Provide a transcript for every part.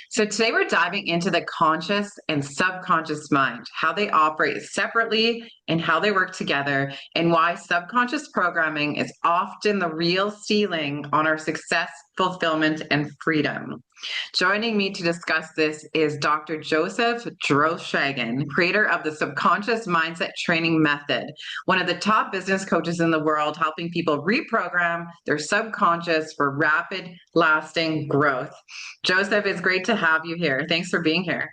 So today we're diving into the conscious and subconscious mind, how they operate separately and how they work together, and why subconscious programming is often the real ceiling on our success, fulfillment, and freedom. Joining me to discuss this is Dr. Joseph Drolshagen, creator of the Subconscious Mindset Training Method, one of the top business coaches in the world, helping people reprogram their subconscious for rapid, lasting growth. Joseph, it's great to have you here. Thanks for being here.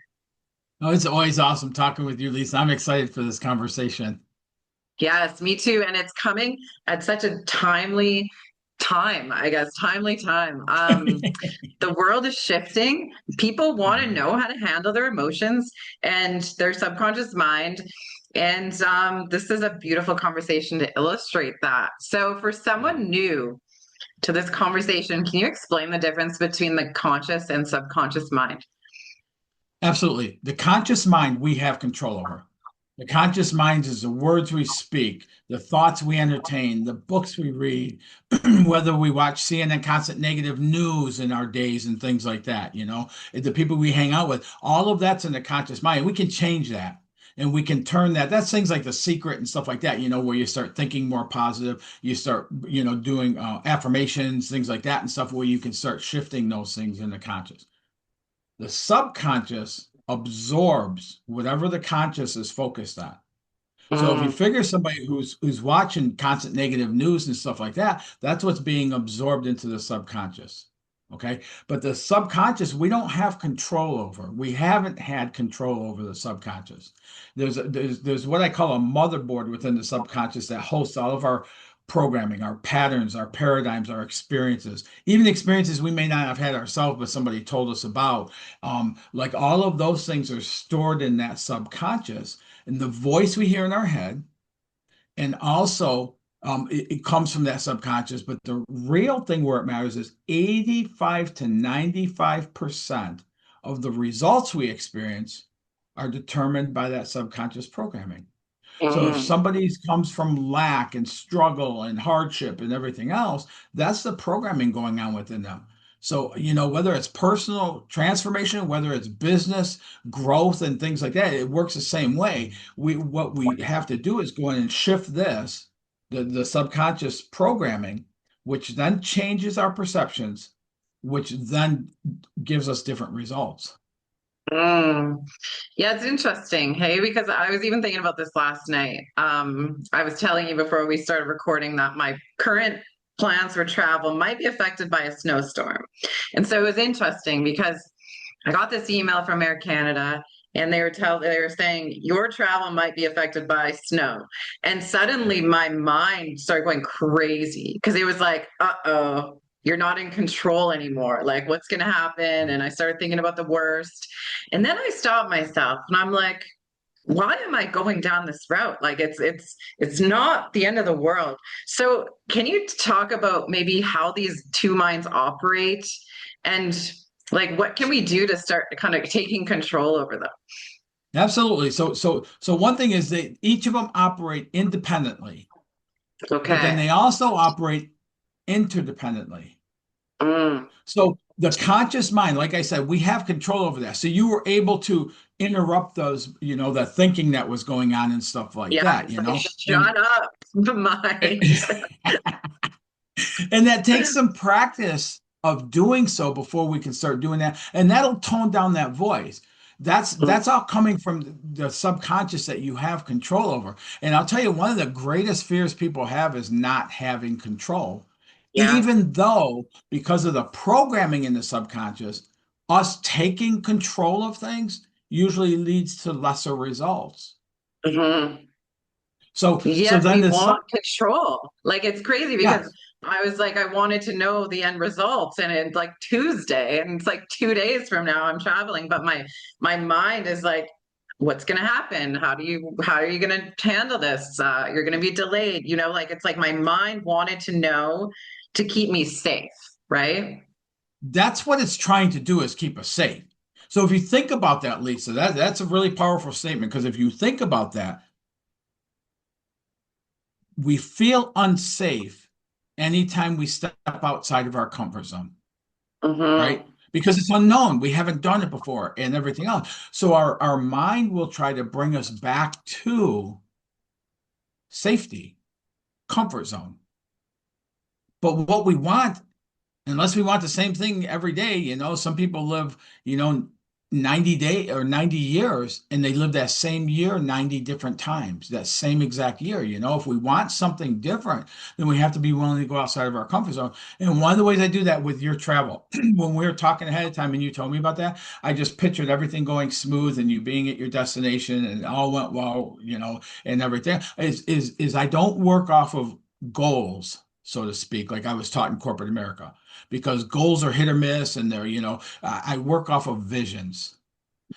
Oh, it's always awesome talking with you, Lisa. I'm excited for this conversation. Yes, me too. And it's coming at such a timely time, I guess, timely time. The world is shifting. People want to know how to handle their emotions and their subconscious mind. And this is a beautiful conversation to illustrate that. So, for Yeah, someone new to this conversation, can you explain the difference between the conscious and subconscious mind? absolutely. The conscious mind we have control over. The conscious mind is the words we speak, the thoughts we entertain, the books we read, whether we watch CNN constant negative news in our days and things like that, the people we hang out with, all of that's in the conscious mind. We can change that. And we can turn that. That's things like The Secret and stuff like that, where you start thinking more positive. You start, doing affirmations, things like that and stuff where you can start shifting those things in the conscious. The subconscious absorbs whatever the conscious is focused on. So if you Mm, figure somebody who's watching constant negative news and stuff like that, that's what's being absorbed into the subconscious. Okay. But the subconscious, we don't have control over. We haven't had control over the subconscious. There's what I call a motherboard within the subconscious that hosts all of our programming, our patterns, our paradigms, our experiences, even experiences we may not have had ourselves, but somebody told us about. Like all of those things are stored in that subconscious, and the voice we hear in our head, and also it comes from that subconscious. But the real thing where it matters is 85 to 95% of the results we experience are determined by that subconscious programming. So if mm. somebody comes from lack and struggle and hardship and everything else, that's the programming going on within them. So, whether it's personal transformation, whether it's business growth and things like that, it works the same way. What we have to do is go in and shift the subconscious programming, which then changes our perceptions, which then gives us different results. Mm. Yeah, it's interesting. Hey, because I was even thinking about this last night. I was telling you before we started recording that my current plans for travel might be affected by a snowstorm. And so it was interesting because I got this email from Air Canada and they were saying your travel might be affected by snow. And suddenly my mind started going crazy because it was like, uh-oh, you're not in control anymore. Like what's going to happen? And I started thinking about the worst. And then I stopped myself and I'm like, why am I going down this route? Like it's not the end of the world. So can you talk about maybe how these two minds operate and like what can we do to start kind of taking control over them? Absolutely. So one thing is that each of them operate independently, but then Okay. they also operate interdependently. Mm. So the conscious mind, like I said, we have control over that. So you were able to interrupt those, the thinking that was going on and stuff like Yeah, that, it's like and shut up, the mind. and that takes some practice of doing so before we can start doing that, and that'll tone down that voice. That's all coming from the subconscious that you have control over. And I'll tell you, one of the greatest fears people have is not having control, Yeah. even though because of the programming in the subconscious, us taking control of things usually leads to lesser results. Mhm. So Yet then we the want sub, control. Like it's crazy because yes. I was like, I wanted to know the end results, and it's like Tuesday, and it's like 2 days from now I'm traveling, but my mind is like, what's gonna happen? How are you gonna handle this? You're gonna be delayed, like it's like my mind wanted to know to keep me safe, right? That's what it's trying to do, is keep us safe. So if you think about that, Lisa, that's a really powerful statement, because if you think about that, we feel unsafe anytime we step outside of our comfort zone, right? Mm-hmm. because it's unknown. We haven't done it before and everything else. So our mind will try to bring us back to safety, comfort zone. But what we want, unless we want the same thing every day, some people live, 90 day or 90 years and they live that same year 90 different times, that same exact year. If we want something different, then we have to be willing to go outside of our comfort zone. And one of the ways I do that with your travel, when we were talking ahead of time and you told me about that, I just pictured everything going smooth and you being at your destination and it all went well, and everything is I don't work off of goals, so to speak, like I was taught in corporate America, because goals are hit or miss and I work off of visions.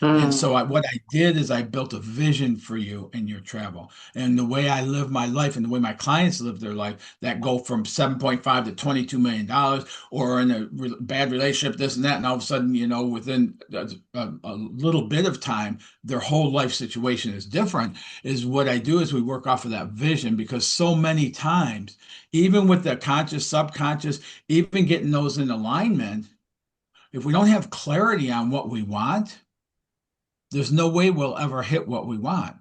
And Mm, so what I did is I built a vision for you in your travel. And the way I live my life and the way my clients live their life that go from 7.5 to $22 million, or in a bad relationship, this and that. And all of a sudden, within a little bit of time, their whole life situation is different. Is what I do is we work off of that vision, because so many times, even with the conscious, subconscious, even getting those in alignment, if we don't have clarity on what we want, there's no way we'll ever hit what we want.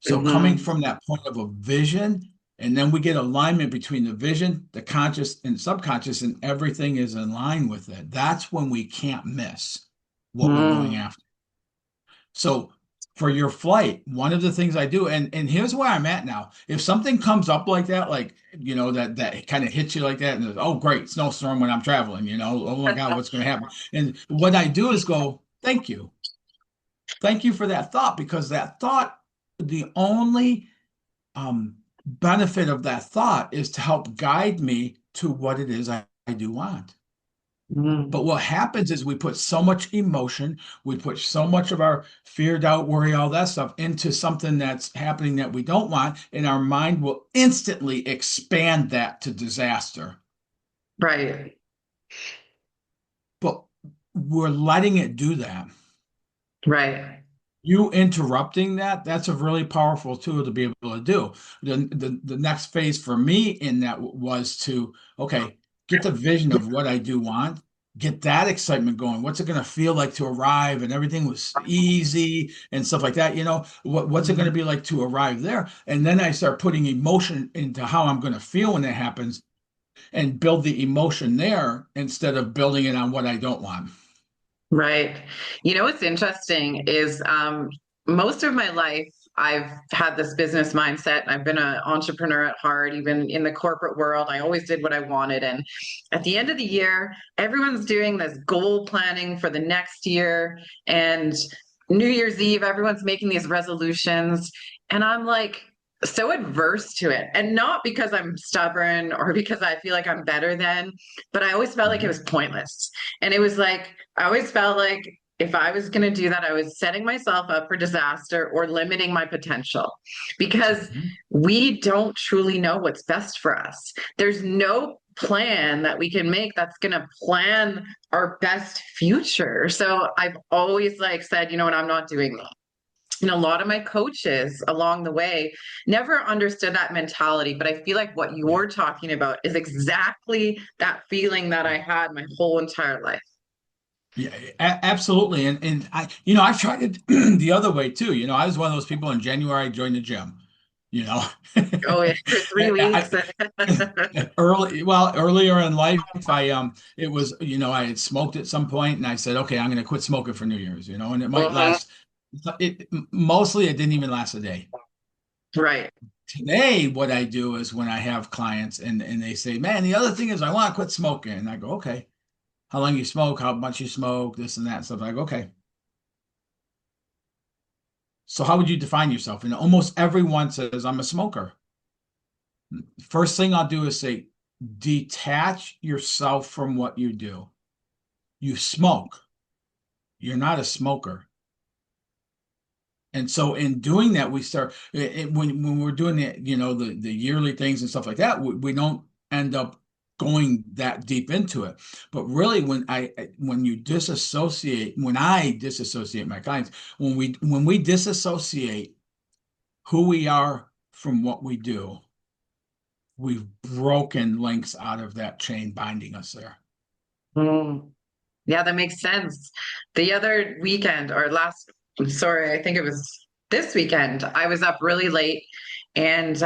So coming mhm. from that point of a vision, and then we get alignment between the vision, the conscious and subconscious, and everything is in line with it. That's when we can't miss what we're going Mm, after. So for your flight, one of the things I do, and here's where I'm at now. If something comes up like that, like that kind of hits you like that, and oh great, snowstorm when I'm traveling, oh my God, what's going to happen? And what I do is go, thank you. Thank you for that thought, because that thought, the only benefit of that thought is to help guide me to what it is I do want. mm. But what happens is we put so much emotion, we put so much of our fear, doubt, worry, all that stuff into something that's happening that we don't want, and our mind will instantly expand that to disaster. Right, But we're letting it do that. right. You interrupting that's a really powerful tool to be able to do. The next phase for me in that was to, okay, get the vision of what I do want, get that excitement going. What's it going to feel like to arrive? And everything was easy and stuff like that. What's it going to Mhm. be like to arrive there? And then I start putting emotion into how I'm going to feel when it happens, and build the emotion there instead of building it on what I don't want. Right. What's interesting is most of my life, I've had this business mindset. I've been an entrepreneur at heart, even in the corporate world. I always did what I wanted. And at the end of the year, everyone's doing this goal planning for the next year. And New Year's Eve, everyone's making these resolutions. And I'm like, so adverse to it. And not because I'm stubborn or because I feel like I'm better than, but I always felt like it Mhm. was pointless. And it was like, I always felt like if I was going to do that, I was setting myself up for disaster or limiting my potential, because Mhm. we don't truly know what's best for us. There's no plan that we can make that's going to plan our best future. So I've always said, what, I'm not doing that. And a lot of my coaches along the way never understood that mentality. But I feel like what Yeah. you're talking about is exactly that feeling that I had my whole entire life. Yeah, absolutely. And I tried it the other way too. I was one of those people in January I joined the gym, you know. Oh, yeah, for 3 weeks. Earlier in life, it was, I had smoked at some point and I said, okay, I'm going to quit smoking for New Year's, and it might Mhm. last, mostly it didn't even last a day. Right. Today, what I do is when I have clients and they say, man, the other thing is I want to quit smoking. And I go, okay, how long you smoke, how much you smoke, this and that stuff. I go, okay. So how would you define yourself? And almost everyone says, I'm a smoker. First thing I'll do is say, detach yourself from what you do. You smoke. You're not a smoker. And so in doing that, we start when we're doing the yearly things and stuff like that, we don't end up going that deep into it. But really, when I disassociate my clients, when we disassociate who we are from what we do, we've broken links out of that chain binding us there. Mm. Yeah, that makes sense. The other weekend or last, I'm sorry, I think it was this weekend, I was up really late and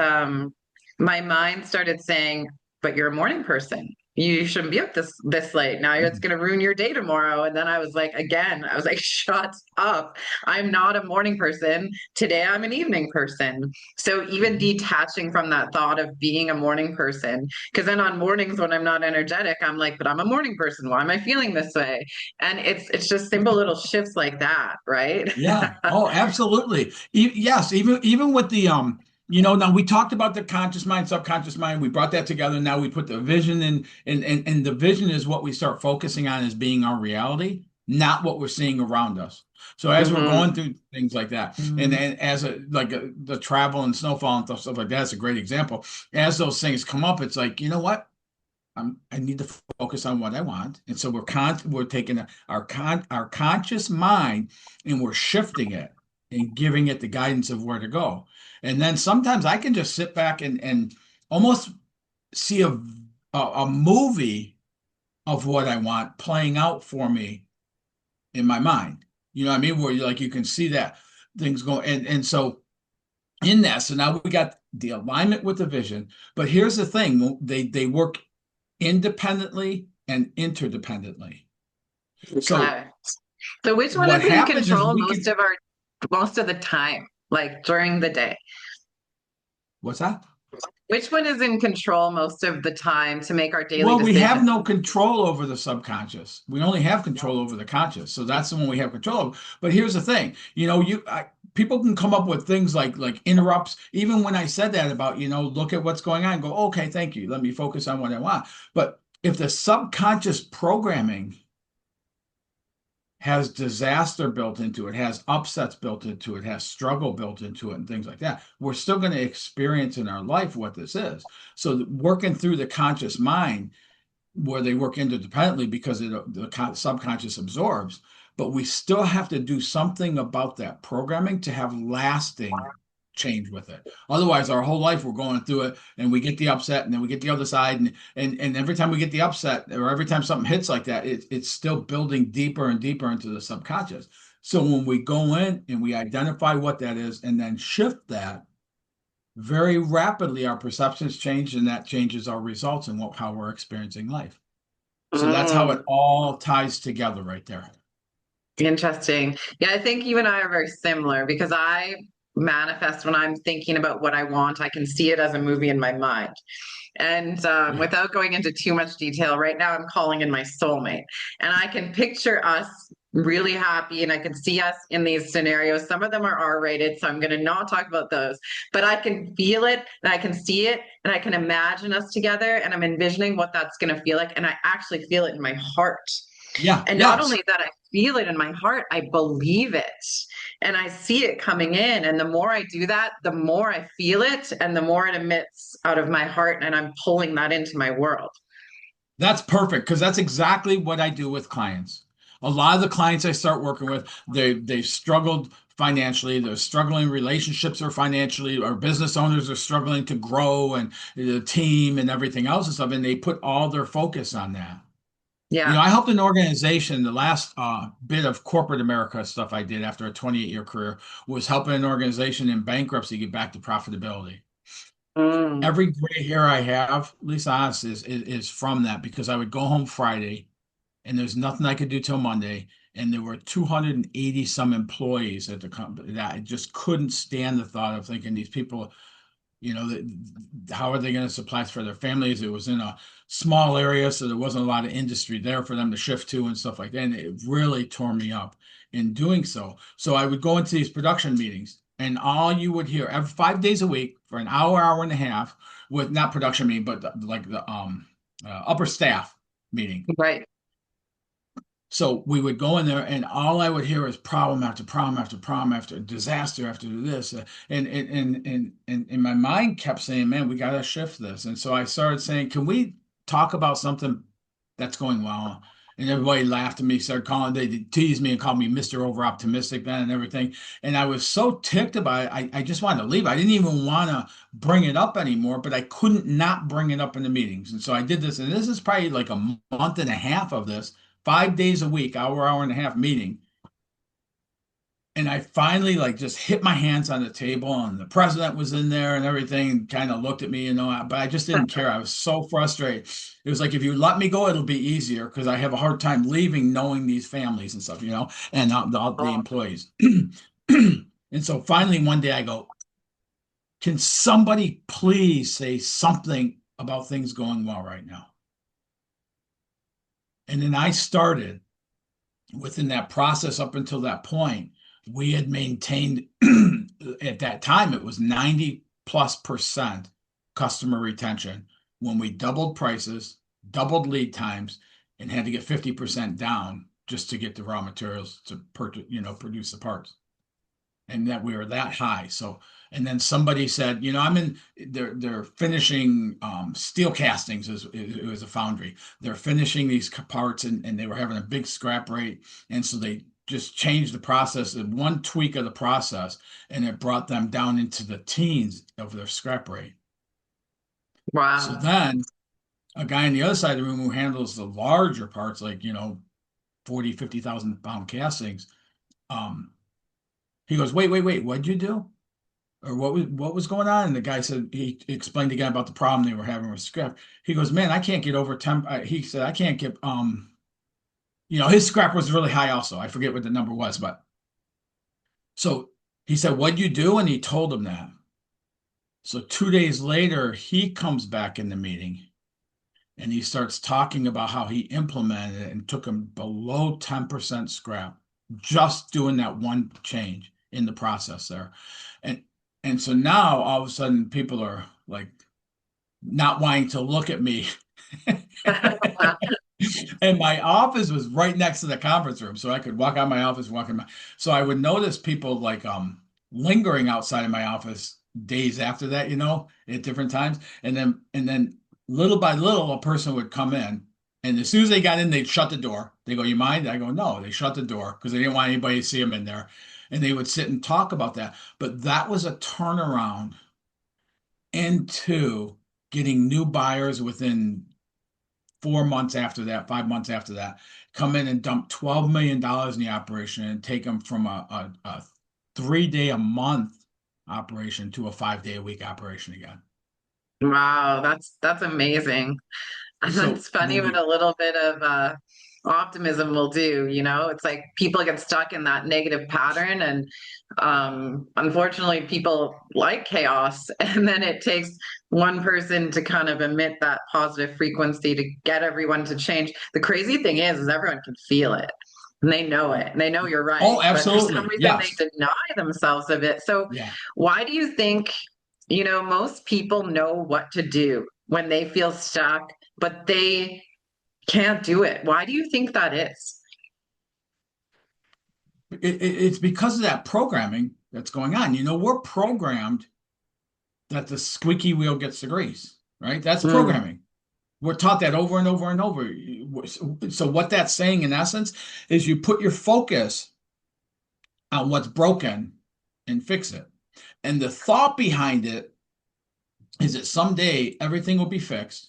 my mind started saying, but you're a morning person. You shouldn't be up this late. Now it's going to ruin your day tomorrow. And then I was like, again, I was like, shut up. I'm not a morning person. Today I'm an evening person. So even Mhm. detaching from that thought of being a morning person, because then on mornings when I'm not energetic, I'm like, but I'm a morning person. Why am I feeling this way? And it's just simple little shifts like that, right? Yeah. Oh, absolutely. Yes. Even with the now we talked about the conscious mind, subconscious mind. We brought that together. Now we put the vision in, and the vision is what we start focusing on as being our reality, not what we're seeing around us. So as we're Hmm. going through things like that, and as the travel and snowfall and stuff like that, that's a great example. As those things come up, it's like, you know what? I need to focus on what I want. And so we're taking our conscious mind and we're shifting it and giving it the guidance of where to go. And then sometimes I can just sit back and almost see a movie of what I want playing out for me in my mind. You know what I mean? Where you can see that things go and so in that, so now we got the alignment with the vision. But here's the thing, they work independently and interdependently. So Okay. So which one what is in happens is control we can, most of the time, like during the day? what's that? Which one is in control most of the time to make our daily Well, we have decisions? no control over the subconscious. We only have control over the conscious. So that's the one we have control over. But here's the thing, people can come up with things like interrupts. Even when I said that about, look at what's going on, go, okay, thank you. Let me focus on what I want. But if the subconscious programming has disaster built into it, has upsets built into it, has struggle built into it, and things like that. We're still going to experience in our life what this is. So, working through the conscious mind, where they work interdependently because the subconscious absorbs, but we still have to do something about that programming to have lasting change with it. Otherwise, our whole life we're going through it and we get the upset and then we get the other side and every time we get the upset or every time something hits like that, it's still building deeper and deeper into the subconscious. So when we go in and we identify what that is and then shift that, very rapidly our perceptions change and that changes our results and how we're experiencing life. So that's how Mm. it all ties together right there. Interesting. Yeah, I think you and I are very similar because I manifest when I'm thinking about what I want. I can see it as a movie in my mind. And Yeah. without going into too much detail, right now I'm calling in my soulmate. And I can picture us really happy and I can see us in these scenarios. Some of them are R-rated, so I'm going to not talk about those. But I can feel it and I can see it and I can imagine us together and I'm envisioning what that's going to feel like. And I actually feel it in my heart. Yeah. And not Yes. only that, I feel it in my heart, I believe it and I see it coming in. And the more I do that, the more I feel it and the more it emits out of my heart. And I'm pulling that into my world. That's perfect because that's exactly what I do with clients. A lot of the clients I start working with, they've struggled financially, they're struggling relationships or financially, or business owners are struggling to grow and the team and everything else and stuff, and they put all their focus on that. Yeah. I helped an organization, the last bit of corporate America stuff I did after a 28-year career was helping an organization in bankruptcy get back to profitability. Mm. Every gray hair I have, Lisa, honest, is from that because I would go home Friday and there's nothing I could do till Monday. And there were 280 some employees at the company that I just couldn't stand the thought of thinking these people, how are they going to supply for their families? It was in a small area, so there wasn't a lot of industry there for them to shift to and stuff like that. And it really tore me up in doing so. So I would go into these production meetings, and all you would hear every 5 days a week for an hour, hour and a half, with not production meeting, but like the upper staff meeting. Right. So we would go in there, and all I would hear is problem after problem after problem after disaster after this, and my mind kept saying, "Man, we got to shift this." And so I started saying, "Can we talk about something that's going well?" And everybody laughed at me, started calling, they teased me and called me Mr. Over Optimistic then and everything. And I was so ticked about it, I just wanted to leave. I didn't even want to bring it up anymore, but I couldn't not bring it up in the meetings. And so I did this, and this is probably like a month and a half of this 5 days a week, hour and a half meeting. And I finally like just hit my hands on the table, and the president was in there and everything, and kind of looked at me, but I just didn't care. I was so frustrated. It was like, if you let me go, it'll be easier because I have a hard time leaving knowing these families and stuff, and the Oh, employees. And so finally one day I go, can somebody please say something about things going well right now? And then I started within that process up until that point, we had maintained at that time, it was 90+% customer retention when we doubled prices, doubled lead times, and had to get 50% down just to get the raw materials to produce the parts. And that we were that high. So, and then somebody said, they're finishing steel castings. It was a foundry. They're finishing these parts, and they were having a big scrap rate, and so they just changed the process, and one tweak of the process, and it brought them down into the teens of their scrap rate. So wow. then a guy on the other side of the room who handles the larger parts, like 40, 50,000 pound castings, um, he goes, wait, what'd you do? Or what was going on? And the guy said, he explained again about the problem they were having with scrap. He goes, man, I can't get over 10. He said, I can't get, his scrap was really high also. I forget what the number was, but so he said, what'd you do? And he told him that. So 2 days later, he comes back in the meeting and he starts talking about how he implemented it and took him below 10% scrap, just doing that one change in the process there. And and so now all of a sudden people are like not wanting to look at me. And my office was right next to the conference room, so I could walk out of my office, walk in my. So I would notice people like lingering outside of my office days after that, at different times, and then little by little, a person would come in, and as soon as they got in, they'd shut the door. They go, "You mind?" I go, "No." They shut the door because they didn't want anybody to see them in there, and they would sit and talk about that. But that was a turnaround into getting new buyers within 4 months after that, 5 months after that, come in and dump $12 million in the operation and take them from a 3 day a month operation to a 5 day a week operation again. Wow, that's amazing. So That's funny when what we, a little bit of optimism will do, you know? It's like people get stuck in that negative pattern and unfortunately people like chaos and then it takes one person to kind of emit that positive frequency to get everyone to change. The crazy thing is everyone can feel it and they know it and they know you're right, oh, but for some absolutely, reason yes, they deny themselves of it. So yeah. why do you think, most people know what to do when they feel stuck, but they can't do it? Why do you think that is? It's because of that programming that's going on. We're programmed that the squeaky wheel gets the grease, right? That's Mm, programming. We're taught that over and over and over. So what that's saying in essence is you put your focus on what's broken and fix it. And the thought behind it is that someday everything will be fixed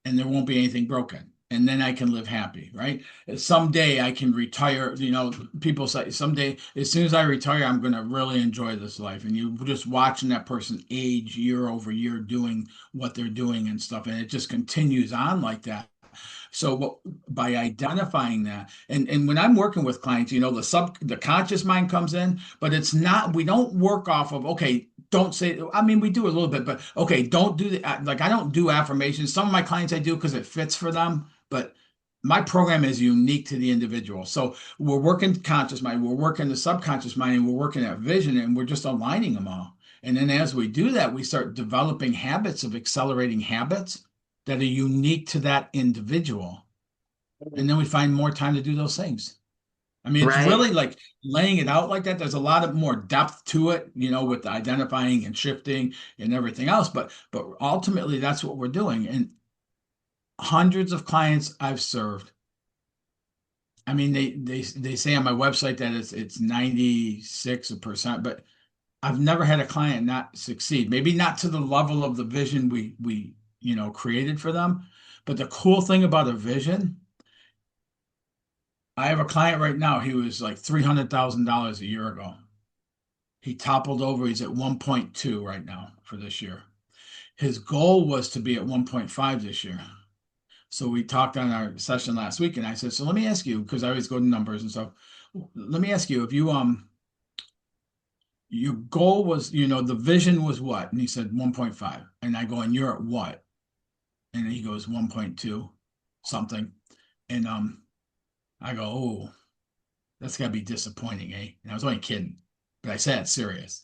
and there won't be anything broken. And then I can live happy, right? Someday I can retire. People say someday, as soon as I retire, I'm going to really enjoy this life. And you just watching that person age year over year doing what they're doing and stuff. And it just continues on like that. So by identifying that, and when I'm working with clients, the conscious mind comes in, but it's not. We don't work off of, okay, don't say. I mean, we do a little bit, but okay, don't do the like. I don't do affirmations. Some of my clients I do because it fits for them, but my program is unique to the individual. So we're working conscious mind, we're working the subconscious mind, and we're working at vision, and we're just aligning them all. And then as we do that, we start developing habits of accelerating habits that are unique to that individual. And then we find more time to do those things. I mean, it's right. really like laying it out like that. There's a lot of more depth to it, with the identifying and shifting and everything else. But ultimately, that's what we're doing. And hundreds of clients I've served. I mean, they say on my website that it's 96%, but I've never had a client not succeed. Maybe not to the level of the vision we created for them. But the cool thing about a vision I have a client right now. He was like $300,000 a year ago. He toppled over. He's at 1.2 right now for this year. His goal was to be at 1.5 this year. So we talked on our session last week, and I said, so let me ask you, because I always go to numbers and stuff. Let me ask you, if you your goal was, the vision was what? And he said 1.5. And I go, and you're at what? And he goes 1.2 something. And I go, oh, that's gotta be disappointing, eh? And I was only kidding, but I said it's serious.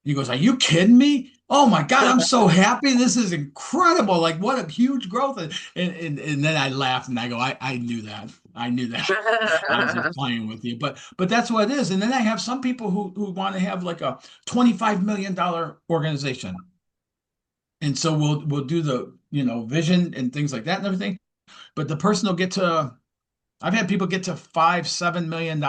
He goes, are you kidding me? Oh my God, I'm so happy. This is incredible. Like, what a huge growth. And then I laughed and I go, I knew that. I knew that. I was just playing with you. But that's what it is. And then I have some people who want to have like a $25 million organization. And so we'll do the, vision and things like that and everything. But the person will get to, I've had people get to $5, $7 million,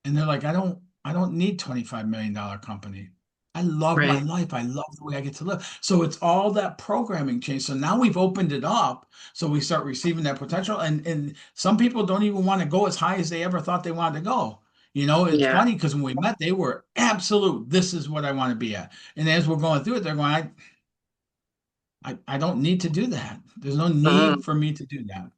and they're like, I don't need $25 million company. I love my Right. life. I love the way I get to live. So it's all that programming change. So now we've opened it up. So we start receiving that potential. And some people don't even want to go as high as they ever thought they wanted to go. It's Yeah. funny because when we met, they were absolute, this is what I want to be at. And as we're going through it, they're going, I don't need to do that. There's no Mhm. need for me to do that.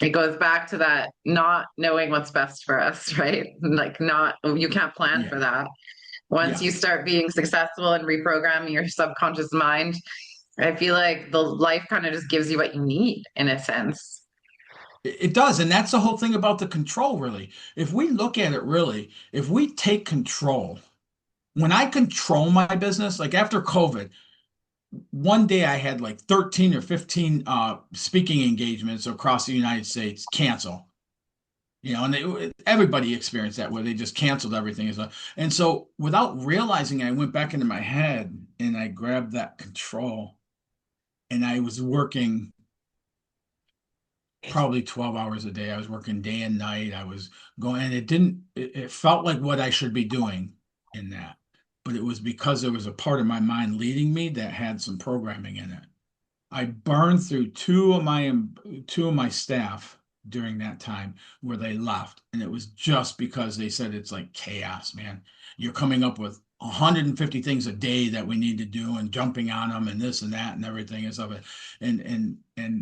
It goes back to that not knowing what's best for us, right? Like, not, you can't plan for Yeah. that. Once Yeah. you start being successful and reprogramming your subconscious mind, I feel like the life kind of just gives you what you need in a sense. It does. And that's the whole thing about the control, really. If we look at it really, if we take control, when I control my business, like after COVID, one day I had like 13 or 15 speaking engagements across the United States cancel. And everybody experienced that where they just canceled everything. And so without realizing, I went back into my head and I grabbed that control and I was working probably 12 hours a day. I was working day and night. I was going, and it felt like what I should be doing in that. But it was because there was a part of my mind leading me that had some programming in it. I burned through two of my staff during that time where they left. And it was just because they said it's like chaos, man. You're coming up with 150 things a day that we need to do and jumping on them and this and that and everything and stuff. And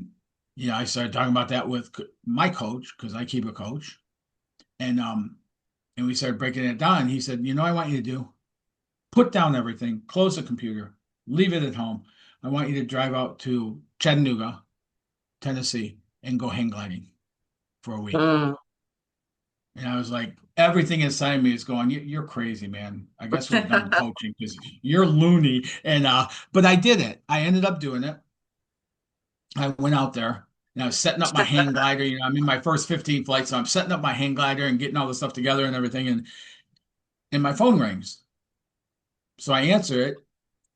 I started talking about that with my coach because I keep a coach. And we started breaking it down. And he said, I want you to do put down everything, close the computer, leave it at home. I want you to drive out to Chattanooga, Tennessee, and go hang gliding for a week. Mm. And I was like, everything inside me is going, You're crazy, man. I guess we're done coaching because you're loony. But I did it. I ended up doing it. I went out there and I was setting up my hang glider. I'm in my first 15 flights, so I'm setting up my hang glider and getting all the stuff together and everything. And my phone rings. So I answer it.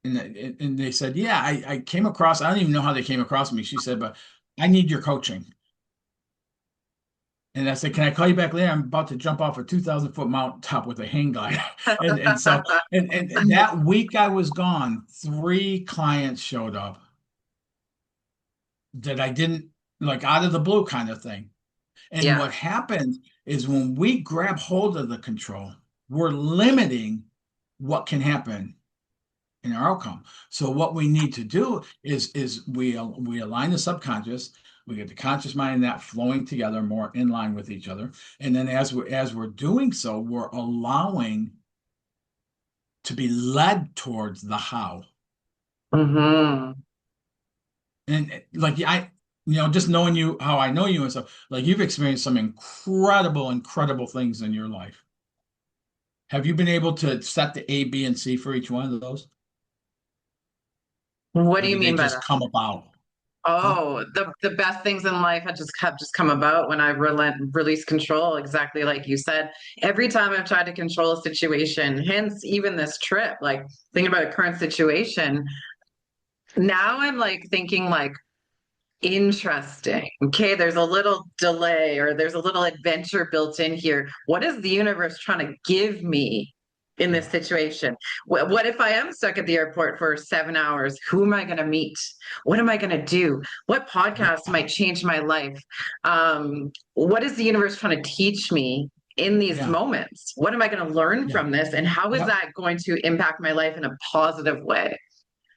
And they said, yeah, I came across, I don't even know how they came across me. She said, but I need your coaching. And I said, can I call you back later? I'm about to jump off a 2,000-foot mountaintop with a hang glider. And that week I was gone, 3 clients showed up that I didn't like out of the blue kind of thing. And Yeah. what happens is when we grab hold of the control, we're limiting what can happen in our outcome. So what we need to do is we align the subconscious, we get the conscious mind and that flowing together more in line with each other. And then as we're doing so, we're allowing to be led towards the how. Hmm. And like just knowing you, how I know you and stuff, like you've experienced some incredible, incredible things in your life. Have you been able to set the A, B, and C for each one of those? What Or do you do they mean by just that? come about? Huh? Oh, the best things in life have just come about when I release control, exactly like you said. Every time I've tried to control a situation, hence even this trip, like thinking about a current situation, now I'm like thinking like, interesting. Okay, there's a little delay or there's a little adventure built in here. What is the universe trying to give me? in this Yeah. situation? What if I am stuck at the airport for 7 hours? Who am I going to meet? What am I going to do? What podcast Yeah. might change my life? What is the universe trying to teach me in these Yeah. moments? What am I going to learn Yeah. from this? And how is Yep. that going to impact my life in a positive way?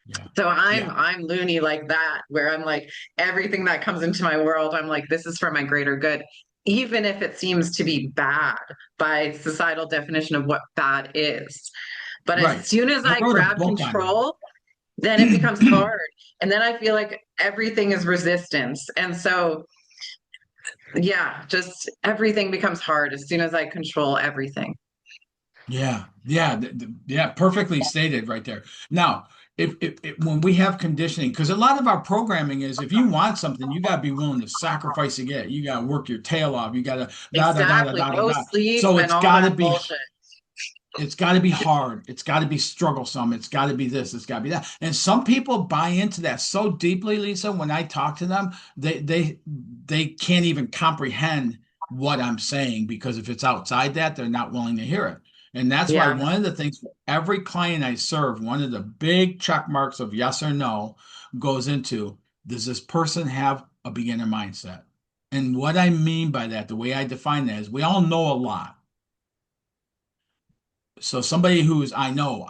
Yeah. So I'm Yeah. I'm loony like that, where I'm like everything that comes into my world, I'm like, this is for my greater good, even if it seems to be bad by societal definition of what bad is. But as Right. soon as I I wrote a grab book on control, then it becomes that. hard. And then I feel like everything is resistance. And so, yeah, just everything becomes hard as soon as I control everything. Yeah, yeah, yeah, perfectly stated right there. Now, if when we have conditioning, because a lot of our programming is if you want something, you got to be willing to sacrifice to get it. You got to work your tail off. You got to da da da da Exactly. da da No da. sleep So and all that bullshit. it's got to be hard. It's got to be strugglesome. It's got to be this. It's got to be that. And some people buy into that so deeply, Lisa. When I talk to them, they can't even comprehend what I'm saying because if it's outside that, they're not willing to hear it. And that's why Yeah. one of the things for every client I serve, one of the big check marks of yes or no goes into, does this person have a beginner mindset? And what I mean by that, the way I define that is we all know a lot. So somebody who's I know,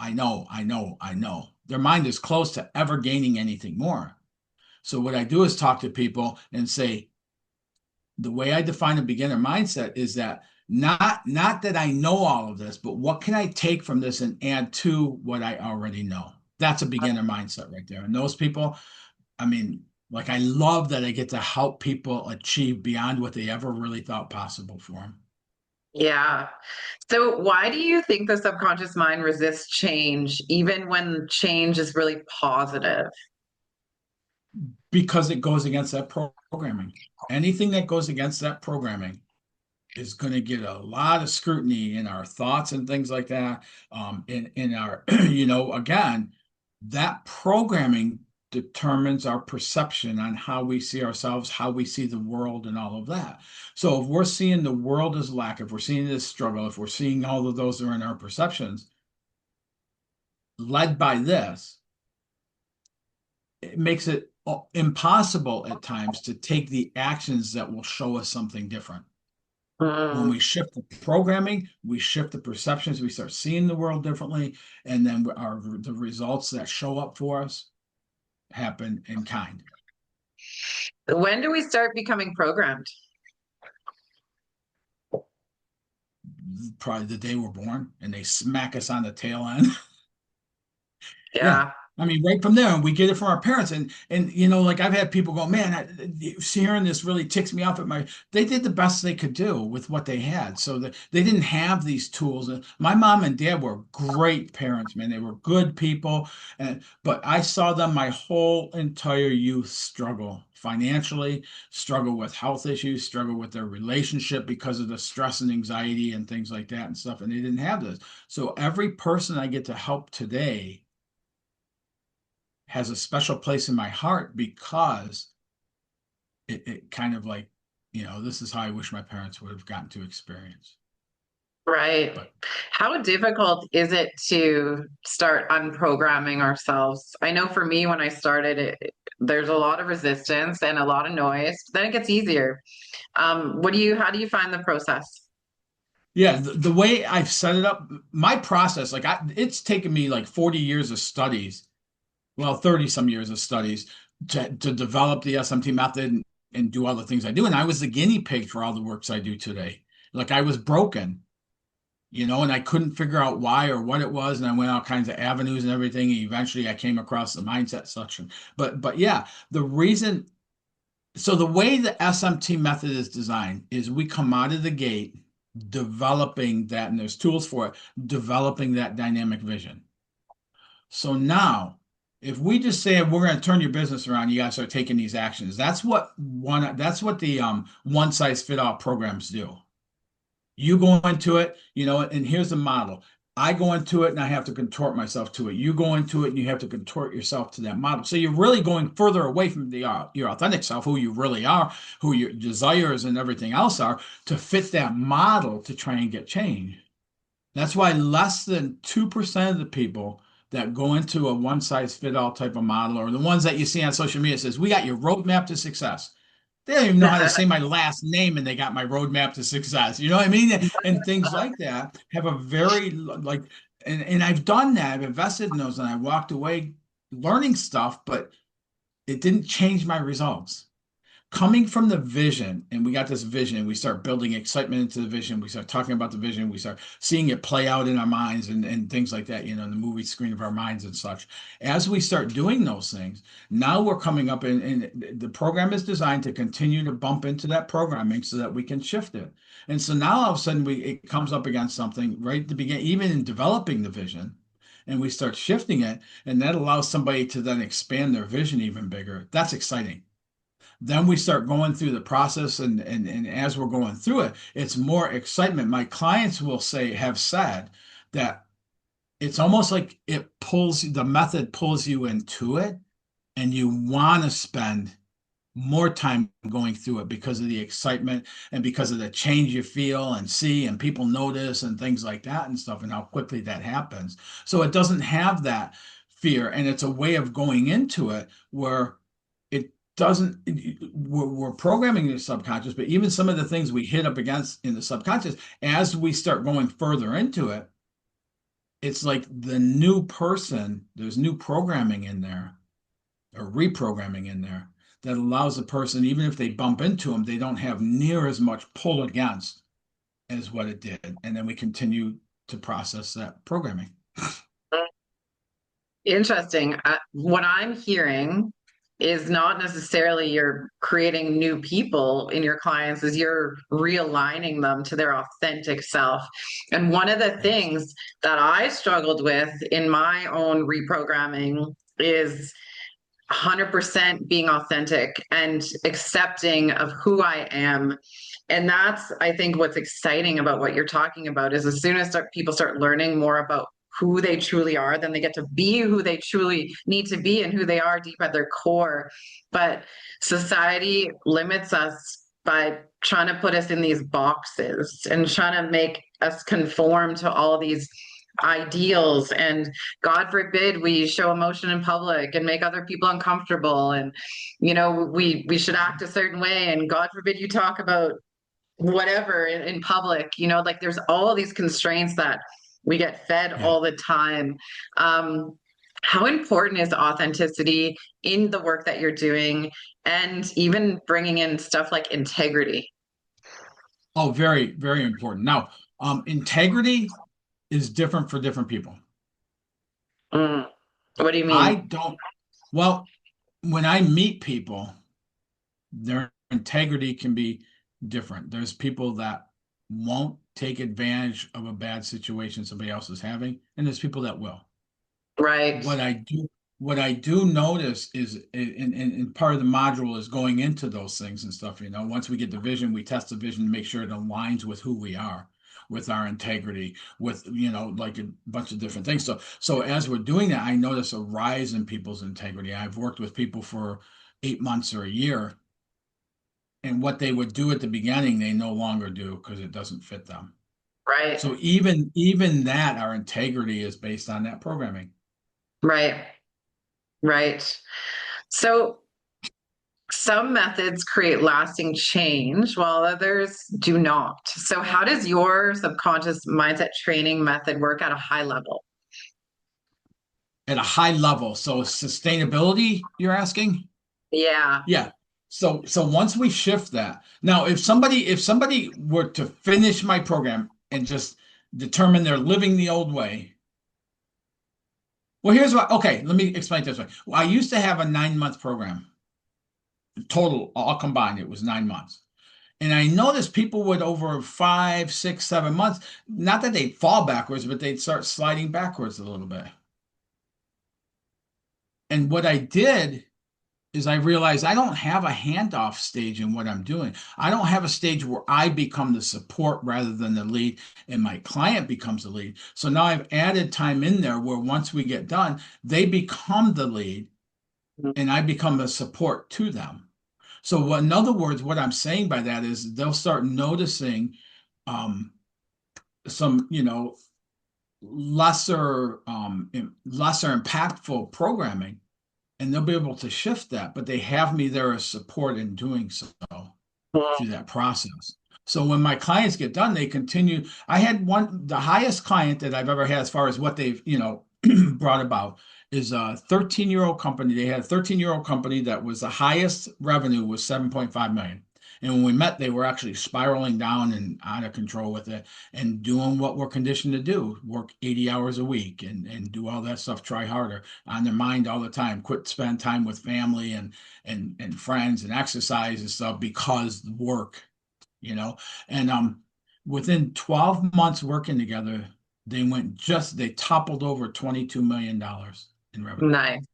their mind is close to ever gaining anything more. So what I do is talk to people and say, the way I define a beginner mindset is that not that I know all of this, but what can I take from this and add to what I already know? That's a beginner mindset right there. And those people, I mean, like I love that I get to help people achieve beyond what they ever really thought possible for them. Yeah. So why do you think the subconscious mind resists change, even when change is really positive? Because it goes against that programming. Anything that goes against that programming is going to get a lot of scrutiny in our thoughts and things like that. In our, again, that programming determines our perception on how we see ourselves, how we see the world, and all of that. So if we're seeing the world as lack, if we're seeing this struggle, if we're seeing all of those are in our perceptions, led by this, it makes it impossible at times to take the actions that will show us something different. When Mm, we shift the programming, we shift the perceptions, we start seeing the world differently, and then the results that show up for us happen in kind. when do we start becoming programmed? Probably the day we're born, and they smack us on the tail end. Yeah. Yeah. I mean, right from there, we get it from our parents, and like I've had people go, man, hearing this really ticks me off. At my, they did the best they could do with what they had, so that they didn't have these tools. And my mom and dad were great parents, man. They were good people, and but I saw them my whole entire youth struggle financially, struggle with health issues, struggle with their relationship because of the stress and anxiety and things like that and stuff, and they didn't have this. So every person I get to help today has a special place in my heart because it kind of like, this is how I wish my parents would have gotten to experience. Right. But How difficult is it to start unprogramming ourselves? I know for me, when I started it, there's a lot of resistance and a lot of noise, but then it gets easier. How do you find the process? yeah, the way I've set it up, my process, like it's taken me like 40 years of studies, well, 30 some years of studies to develop the SMT method and do all the things I do. And I was the guinea pig for all the works I do today. Like I was broken. And I couldn't figure out why or what it was, and I went all kinds of avenues and everything. And eventually, I came across the mindset section. But yeah, the reason. So the way the SMT method is designed is we come out of the gate developing that, and there's tools for it, developing that dynamic vision. So now, if we just say we're going to turn your business around, you got to start taking these actions. That's what the one size fit all programs do. You go into it, and here's the model. I go into it and I have to contort myself to it. You go into it and you have to contort yourself to that model. So you're really going further away from your authentic self, who you really are, who your desires and everything else are, to fit that model to try and get change. That's why less than 2% of the people that go into a one size fit all type of model, or the ones that you see on social media, says, "We got your roadmap to success." They don't even know how to say my last name and they got my roadmap to success. You know what I mean? And things like that have a very like, and I've done that. I've invested in those and I walked away learning stuff, but it didn't change my results. Coming from the vision, and we got this vision, and we start building excitement into the vision. We start talking about the vision. We start seeing it play out in our minds and things like that, in the movie screen of our minds and such. As we start doing those things, now we're coming up, and the program is designed to continue to bump into that programming so that we can shift it. And so now all of a sudden it comes up against something right at the beginning, even in developing the vision, and we start shifting it, and that allows somebody to then expand their vision even bigger. That's exciting. Then we start going through the process, and as we're going through it, it's more excitement. My clients will have said that it's almost like the method pulls you into it, and you want to spend more time going through it because of the excitement and because of the change you feel and see and people notice and things like that and stuff, and how quickly that happens. So it doesn't have that fear, and it's a way of going into it where it doesn't, we're programming the subconscious, but even some of the things we hit up against in the subconscious, as we start going further into it, it's like the new person, there's new programming in there, or reprogramming in there, that allows the person, even if they bump into them, they don't have near as much pull against as what it did. And then we continue to process that programming. Interesting. What I'm hearing is not necessarily you're creating new people in your clients, is you're realigning them to their authentic self. And one of the Yes. things that I struggled with in my own reprogramming is 100% being authentic and accepting of who I am. And that's, I think, what's exciting about what you're talking about is as soon as people start learning more about who they truly are, then they get to be who they truly need to be and who they are deep at their core. But society limits us by trying to put us in these boxes and trying to make us conform to all these ideals, and God forbid we show emotion in public and make other people uncomfortable, and we should act a certain way, and God forbid you talk about whatever in public, like there's all these constraints that we get fed Yeah. all the time. How important is authenticity in the work that you're doing, and even bringing in stuff like integrity? Oh, very, very important. Now, integrity is different for different people. Mm. What do you I mean? don't, well, when I meet people, their integrity can be different. There's people that won't take advantage of a bad situation somebody else is having, and there's people that will. Right. What I do, what I do notice is, and part of the module is going into those things and stuff. Once we get the vision, we test the vision to make sure it aligns with who we are, with our integrity, with like a bunch of different things. So as we're doing that, I notice a rise in people's integrity. I've worked with people for 8 months or a year, and what they would do at the beginning, they no longer do because it doesn't fit them. Right. So even that, our integrity is based on that programming. Right. Right. So some methods create lasting change while others do not. So, how does your subconscious mindset training method work at a high level? At a high level. So sustainability, you're asking? Yeah. Yeah. So once we shift that, now if somebody were to finish my program and just determine they're living the old way, well, here's what. Okay, let me explain it this way. Well, I used to have a 9 month program, total, all combined. It was 9 months. And I noticed people would over 5, 6, 7 months, not that they'd fall backwards, but they'd start sliding backwards a little bit. And what I did is I realized I don't have a handoff stage in what I'm doing. I don't have a stage where I become the support rather than the lead and my client becomes the lead. So now I've added time in there where once we get done, they become the lead and I become the support to them. So in other words, what I'm saying by that is they'll start noticing um, some, lesser impactful programming, and they'll be able to shift that, but they have me there as support in doing so through that process. So when my clients get done, they continue. I had the highest client that I've ever had as far as what they've, brought about is a 13-year-old company. They had a 13-year-old company that was the highest revenue was 7.5 million. And when we met, they were actually spiraling down and out of control with it and doing what we're conditioned to do, work 80 hours a week and do all that stuff, try harder on their mind all the time, quit spend time with family and friends and exercise and stuff because work, you know. And within 12 months working together, they toppled over $22 million in revenue. Nice.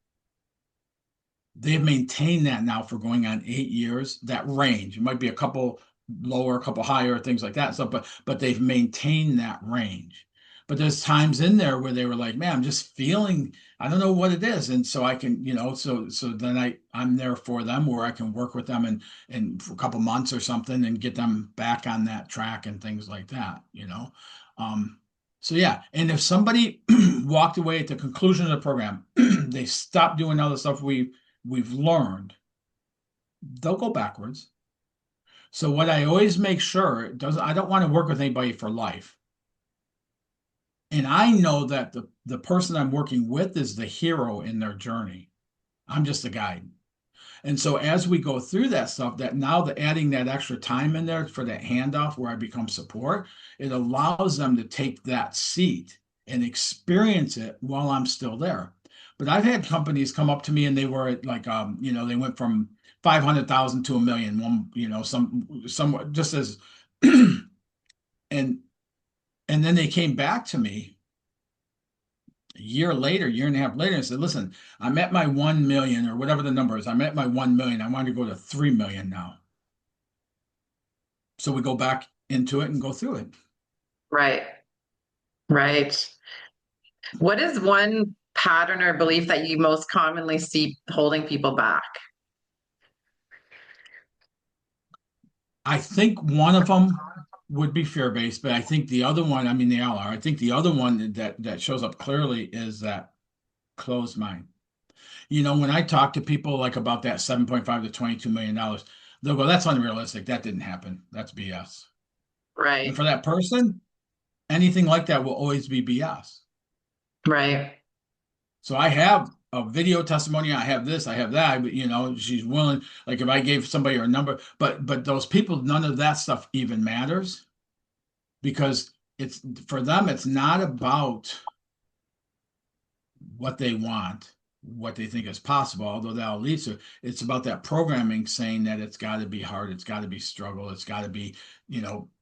They've maintained that now for going on 8 years, that range. It might be a couple lower, a couple higher, things like that. So, but they've maintained that range. But there's times in there where they were like, man, I'm just feeling, I don't know what it is. And so I can, so then I'm there for them where I can work with them and for a couple months or something and get them back on that track and things like that. Um, so yeah, and if somebody walked away at the conclusion of the program, they stopped doing all the stuff we've learned, they'll go backwards. So what I always make sure I don't want to work with anybody for life. And I know that the person I'm working with is the hero in their journey. I'm just a guide. And so as we go through that stuff, that now the adding that extra time in there for that handoff where I become support, it allows them to take that seat and experience it while I'm still there. But I've had companies come up to me and they were at like they went from 500,000 to a million, some just as and and then they came back to me a year later, year and a half later, and said, listen, I'm at my 1 million or whatever the number is. I'm at my 1 million. I want to go to 3 million now. So we go back into it and go through it. Right. Right. What is one pattern or belief that you most commonly see holding people back? I think one of them would be fear-based, but I think the other one, I mean, they all are. I think the other one that shows up clearly is that closed mind. When I talk to people like about that 7.5 to $22 million, they'll go, that's unrealistic. That didn't happen. That's BS. And Right. for that person, anything like that will always be BS. Right. So I have a video testimony. I have this, I have that, but she's willing, like if I gave somebody her number, but those people, none of that stuff even matters because it's for them, it's not about what they want, what they think is possible, although that'll lead to it's about that programming saying that it's got to be hard, it's got to be struggle, it's got to be,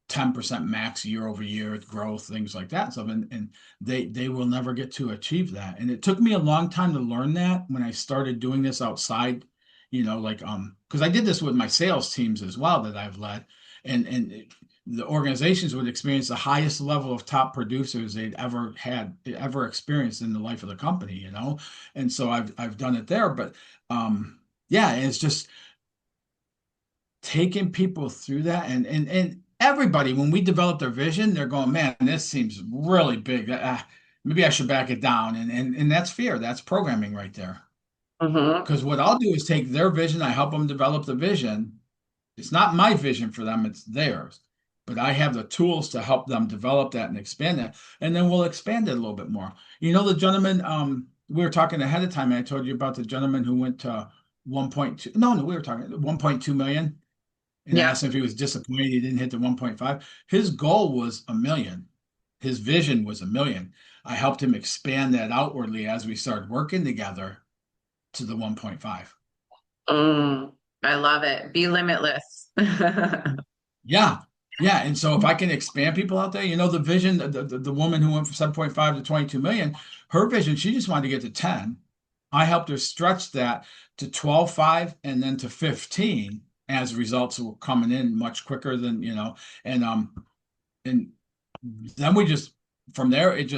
10% max year over year growth, things like that. So and they will never get to achieve that. And it took me a long time to learn that when I started doing this outside, like because I did this with my sales teams as well that I've led. And the organizations would experience the highest level of top producers they'd ever experienced in the life of the company. And so I've done it there, but yeah, it's just taking people through that and everybody when we develop their vision, they're going, man, this seems really big. Maybe I should back it down, and that's fear, that's programming right there. Mm-hmm. Because what I'll do is take their vision, I help them develop the vision. It's not my vision for them, it's theirs. But I have the tools to help them develop that and expand that. And then we'll expand it a little bit more. The gentleman, we were talking ahead of time, and I told you about the gentleman who went to 1.2. No, no, we were talking 1.2 million. And I Yeah. asked him if he was disappointed he didn't hit the 1.5. His goal was a million. His vision was a million. I helped him expand that outwardly as we started working together to the 1.5. I love it. Be limitless. Yeah. Yeah. And so if I can expand people out there, the vision, the woman who went from 7.5 to 22 million, her vision, she just wanted to get to 10. I helped her stretch that to 12.5 and then to 15 as results were coming in much quicker than. And then we just from there it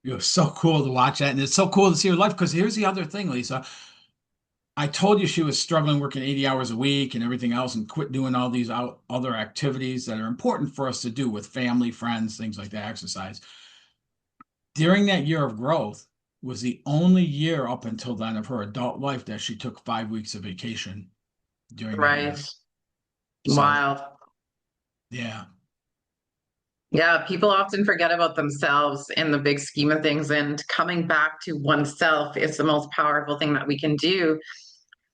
was so cool to watch that. And it's so cool to see her life because here's the other thing, Lisa. I told you she was struggling working 80 hours a week and everything else and quit doing all these other activities that are important for us to do with family, friends, things like that, exercise. During that year of growth was the only year up until then of her adult life that she took 5 weeks of vacation during that Right. year. So, Wild. yeah, Yeah, people often forget about themselves in the big scheme of things, and coming back to oneself is the most powerful thing that we can do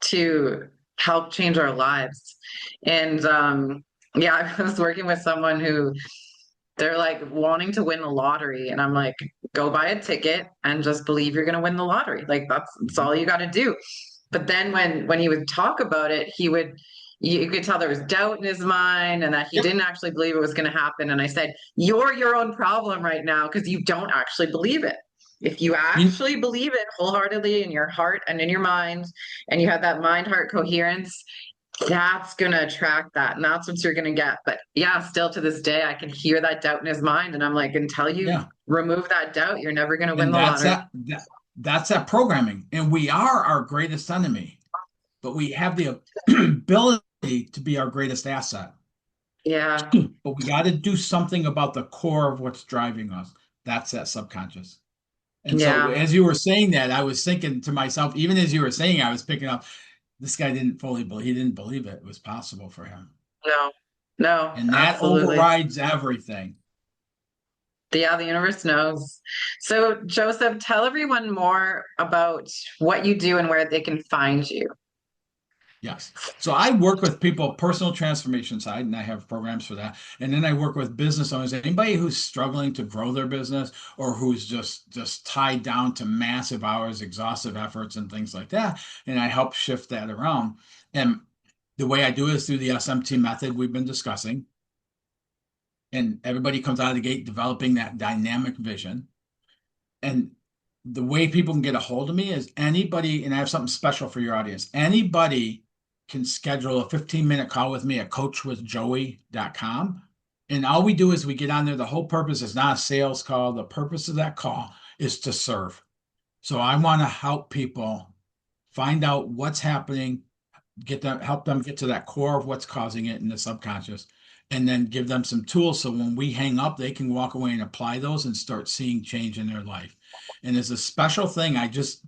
to help change our lives. And yeah, I was working with someone who they're like wanting to win the lottery, and I'm like, go buy a ticket and just believe you're going to win the lottery. Like that's mhm, all you got to do. But then when he would talk about it, he would you could tell there was doubt in his mind and that he yep, didn't actually believe it was going to happen. And I said, you're your own problem right now because you don't actually believe it. If you you, actually believe it wholeheartedly in your heart and in your mind, and you have that mind heart coherence, that's going to attract that. And that's what you're going to get. But yeah, still to this day, I can hear that doubt in his mind. And I'm like, until you yeah, remove that doubt, you're never going to win and the that's lottery. that's that programming, and we are our greatest enemy, but we have the ability to be our greatest asset. Yeah. But we got to do something about the core of what's driving us. That's that subconscious. And so Yeah. as you were saying that, I was thinking to myself, even as you were saying, I was picking up, this guy didn't fully believe, he didn't believe it was possible for him. No, no, And that absolutely. overrides everything. Yeah, the universe knows. So, Joseph, tell everyone more about what you do and where they can find you. Yes. So I work with people, personal transformation side, and I have programs for that. And then I work with business owners, anybody who's struggling to grow their business or who's just tied down to massive hours, exhaustive efforts, and things like that. And I help shift that around. And the way I do it is through the SMT method we've been discussing. And everybody comes out of the gate developing that dynamic vision. And the way people can get a hold of me is anybody, and I have something special for your audience. Anybody can schedule a 15-minute call with me at coachwithjoey.com. And all we do is we get on there. The whole purpose is not a sales call. The purpose of that call is to serve. So I want to help people find out what's happening, get them, help them get to that core of what's causing it in the subconscious, and then give them some tools so when we hang up, they can walk away and apply those and start seeing change in their life. And there's a special thing I just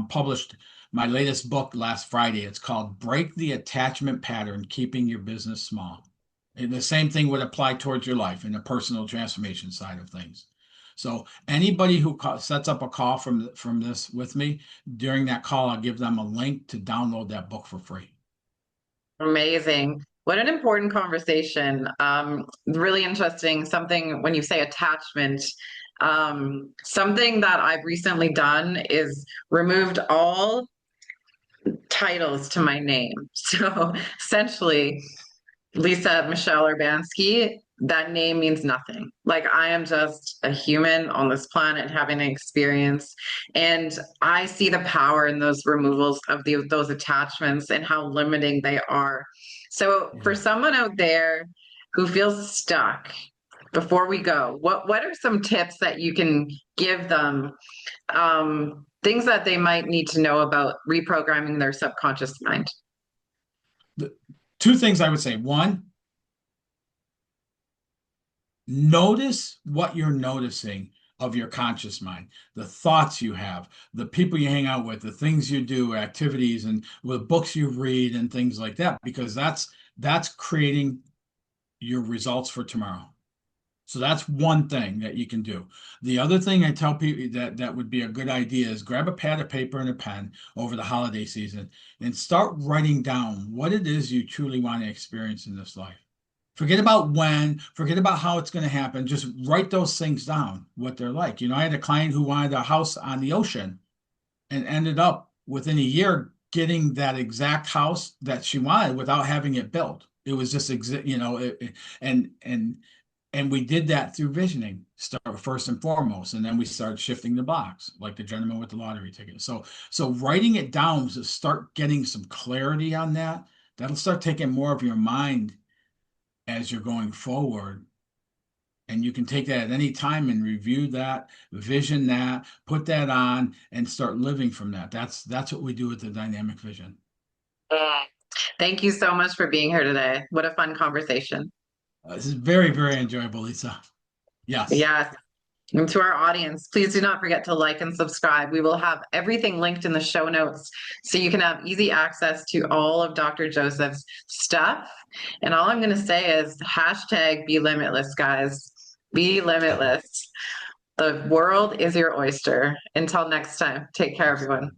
published my latest book last Friday. It's called Break the Attachment Pattern, Keeping Your Business Small. And the same thing would apply towards your life in the personal transformation side of things. So anybody who sets up a call from this with me, during that call, I'll give them a link to download that book for free. Amazing. What an important conversation. Really interesting. Something when you say attachment, something that I've recently done is removed all titles to my name. So essentially, Lisa Michelle Urbanski, that name means nothing. Like I am just a human on this planet having an experience. And I see the power in those removals of those attachments and how limiting they are. So for Yeah. someone out there who feels stuck, before we go, what are some tips that you can give them? Things that they might need to know about reprogramming their subconscious mind. The two things I would say. One, notice what you're noticing of your conscious mind, the thoughts you have, the people you hang out with, the things you do, activities, and the books you read, and things like that, because that's creating your results for tomorrow. So that's one thing that you can do. The other thing I tell people that would be a good idea is grab a pad of paper and a pen over the holiday season and start writing down what it is you truly want to experience in this life. Forget about when, forget about how it's going to happen. Just write those things down, what they're like. I had a client who wanted a house on the ocean and ended up within a year getting that exact house that she wanted without having it built. It was just, and we did that through visioning, start first and foremost, and then we started shifting the box, like the gentleman with the lottery ticket. So writing it down to start getting some clarity on that. That'll start taking more of your mind as you're going forward. And you can take that at any time and review that, vision that, put that on, and start living from that. That's what we do with the dynamic vision. Mm. Thank you so much for being here today. What a fun conversation. This is very, very enjoyable, Lisa. Yes. Yes. And to our audience, please do not forget to like and subscribe. We will have everything linked in the show notes so you can have easy access to all of Dr. Joseph's stuff. And all I'm going to say is hashtag be limitless, guys. Be limitless. The world is your oyster. Until next time, take care, everyone.